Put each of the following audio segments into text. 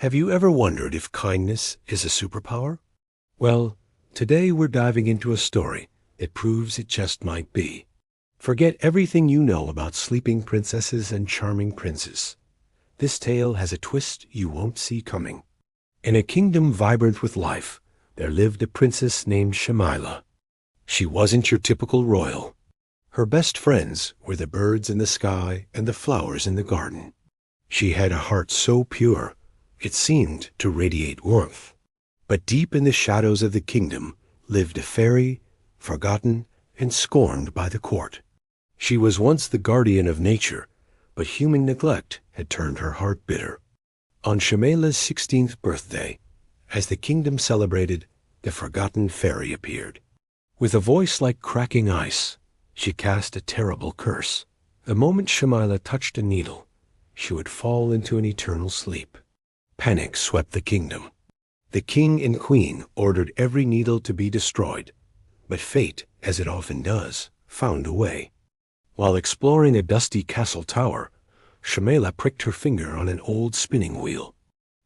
Have you ever wondered if kindness is a superpower? Well, today we're diving into a story that proves it just might be. Forget everything you know about sleeping princesses and charming princes. This tale has a twist you won't see coming. In a kingdom vibrant with life, there lived a princess named Shamila. She wasn't your typical royal. Her best friends were the birds in the sky and the flowers in the garden. She had a heart so pure, it seemed to radiate warmth. But deep in the shadows of the kingdom lived a fairy, forgotten and scorned by the court. She was once the guardian of nature, but human neglect had turned her heart bitter. On Shamila's 16th birthday, as the kingdom celebrated, the forgotten fairy appeared. With a voice like cracking ice, she cast a terrible curse. The moment Shamila touched a needle, she would fall into an eternal sleep. Panic swept the kingdom. The king and queen ordered every needle to be destroyed, but fate, as it often does, found a way. While exploring a dusty castle tower, Shamila pricked her finger on an old spinning wheel.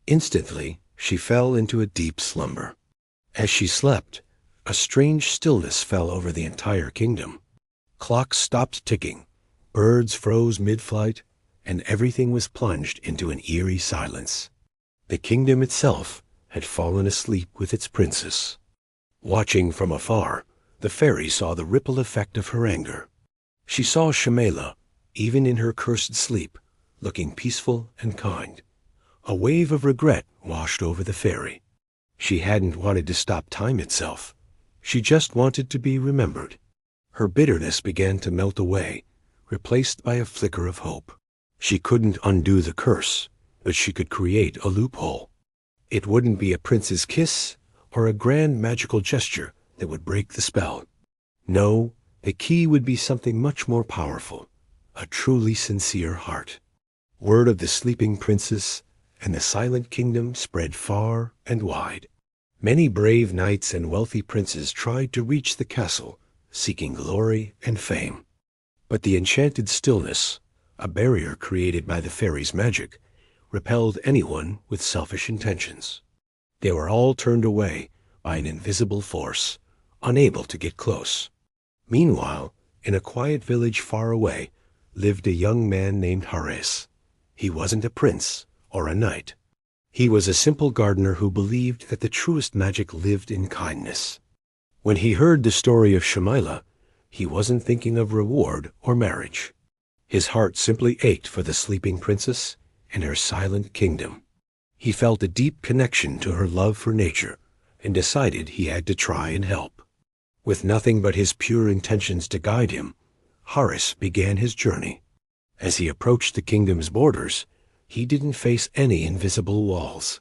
Instantly, she fell into a deep slumber. As she slept, a strange stillness fell over the entire kingdom. Clocks stopped ticking, birds froze mid-flight, and everything was plunged into an eerie silence. The kingdom itself had fallen asleep with its princess. Watching from afar, the fairy saw the ripple effect of her anger. She saw Shamila, even in her cursed sleep, looking peaceful and kind. A wave of regret washed over the fairy. She hadn't wanted to stop time itself. She just wanted to be remembered. Her bitterness began to melt away, replaced by a flicker of hope. She couldn't undo the curse, but she could create a loophole. It wouldn't be a prince's kiss or a grand magical gesture that would break the spell. No, the key would be something much more powerful, a truly sincere heart. Word of the sleeping princess and the silent kingdom spread far and wide. Many brave knights and wealthy princes tried to reach the castle, seeking glory and fame. But the enchanted stillness, a barrier created by the fairy's magic, repelled anyone with selfish intentions. They were all turned away by an invisible force, unable to get close. Meanwhile, in a quiet village far away, lived a young man named Haris. He wasn't a prince or a knight. He was a simple gardener who believed that the truest magic lived in kindness. When he heard the story of Shamila, he wasn't thinking of reward or marriage. His heart simply ached for the sleeping princess and her silent kingdom. He felt a deep connection to her love for nature and decided he had to try and help. With nothing but his pure intentions to guide him, Haris began his journey. As he approached the kingdom's borders, he didn't face any invisible walls.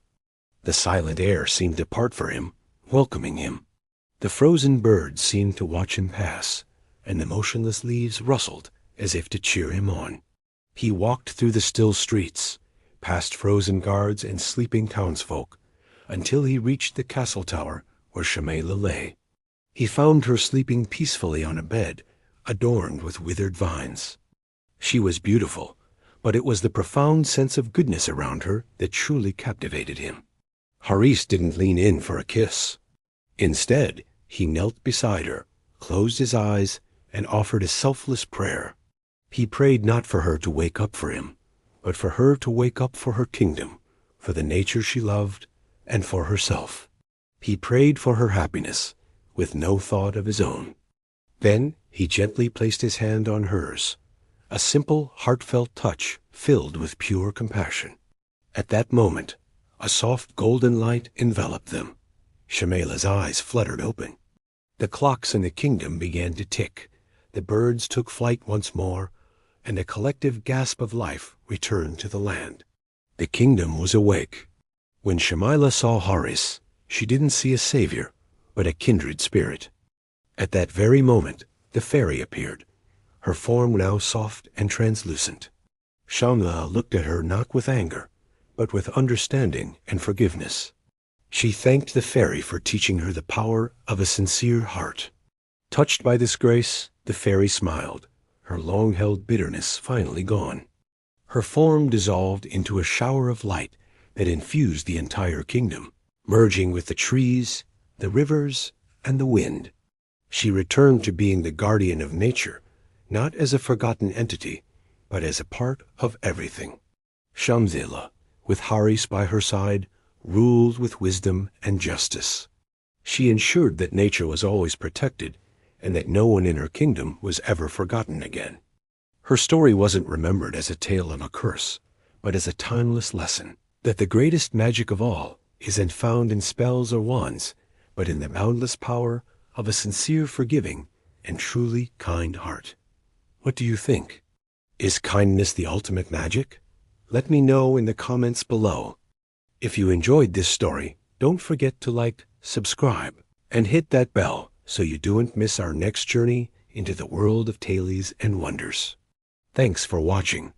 The silent air seemed to part for him, welcoming him. The frozen birds seemed to watch him pass, and the motionless leaves rustled as if to cheer him on. He walked through the still streets, past frozen guards and sleeping townsfolk, until he reached the castle tower where Shamila lay. He found her sleeping peacefully on a bed, adorned with withered vines. She was beautiful, but it was the profound sense of goodness around her that truly captivated him. Haris didn't lean in for a kiss. Instead, he knelt beside her, closed his eyes, and offered a selfless prayer. He prayed not for her to wake up for him, but for her to wake up for her kingdom, for the nature she loved, and for herself. He prayed for her happiness, with no thought of his own. Then he gently placed his hand on hers, a simple, heartfelt touch filled with pure compassion. At that moment, a soft golden light enveloped them. Shamila's eyes fluttered open. The clocks in the kingdom began to tick. The birds took flight once more, and a collective gasp of life returned to the land. The kingdom was awake. When Shamila saw Haris, she didn't see a savior, but a kindred spirit. At that very moment, the fairy appeared, her form now soft and translucent. Shamila looked at her not with anger, but with understanding and forgiveness. She thanked the fairy for teaching her the power of a sincere heart. Touched by this grace, the fairy smiled, her long-held bitterness finally gone. Her form dissolved into a shower of light that infused the entire kingdom, merging with the trees, the rivers, and the wind. She returned to being the guardian of nature, not as a forgotten entity, but as a part of everything. Shamsila, with Haris by her side, ruled with wisdom and justice. She ensured that nature was always protected and that no one in her kingdom was ever forgotten again. Her story wasn't remembered as a tale of a curse, but as a timeless lesson that the greatest magic of all isn't found in spells or wands, but in the boundless power of a sincere, forgiving, and truly kind heart. What do you think? Is kindness the ultimate magic? Let me know in the comments below. If you enjoyed this story, don't forget to like, subscribe, and hit that bell so you don't miss our next journey into the world of tales and wonders. Thanks for watching.